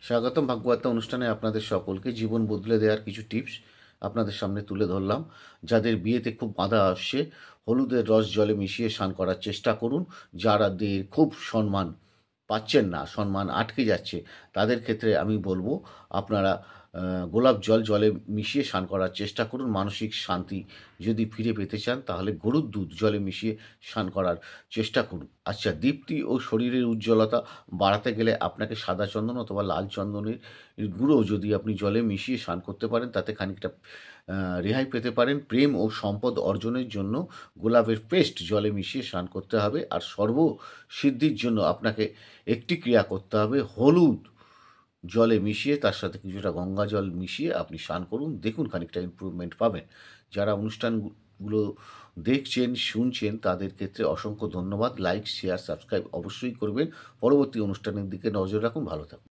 স্বাগতম ভাগ্যবার্তা অনুষ্ঠানে আপনাদের সকলকে জীবন বদলে দেওয়ার কিছু টিপস আপনাদের সামনে তুলে ধরলাম। যাদের বিয়েতে খুব বাধা আসছে, হলুদের রস জলে মিশিয়ে স্নান করার চেষ্টা করুন। যারাদের খুব সম্মান পাচ্ছেন না, সম্মান আটকে যাচ্ছে, তাদের ক্ষেত্রে আমি বলবো আপনারা গোলাপ জলে মিশিয়ে স্নান করার চেষ্টা করুন। মানসিক শান্তি যদি ফিরে পেতে চান তাহলে গরুর দুধ জলে মিশিয়ে স্নান করার চেষ্টা করুন। আচ্ছা, দীপ্তি ও শরীরের উজ্জ্বলতা বাড়াতে গেলে আপনাকে সাদা চন্দন অথবা লাল চন্দনের গুঁড়ো যদি আপনি জলে মিশিয়ে স্নান করতে পারেন, তাতে খানিকটা রেহাই পেতে পারেন। প্রেম ও সম্পদ অর্জনের জন্য গোলাপের পেস্ট জলে মিশিয়ে স্নান করতে হবে। আর সর্বসিদ্ধির জন্য আপনাকে একটি ক্রিয়া করতে হবে, হলুদ জলে মিশিয়ে তার সাথে কিছুটা গঙ্গা জল মিশিয়ে আপনি স্নান করুন, দেখুন খানিকটা ইমপ্রুভমেন্ট পাবেন। যারা অনুষ্ঠানগুলো দেখছেন শুনছেন তাদের ক্ষেত্রে অসংখ্য ধন্যবাদ। লাইক শেয়ার সাবস্ক্রাইব অবশ্যই করবেন। পরবর্তী অনুষ্ঠানের দিকে নজর রাখুন। ভালো থাকুন।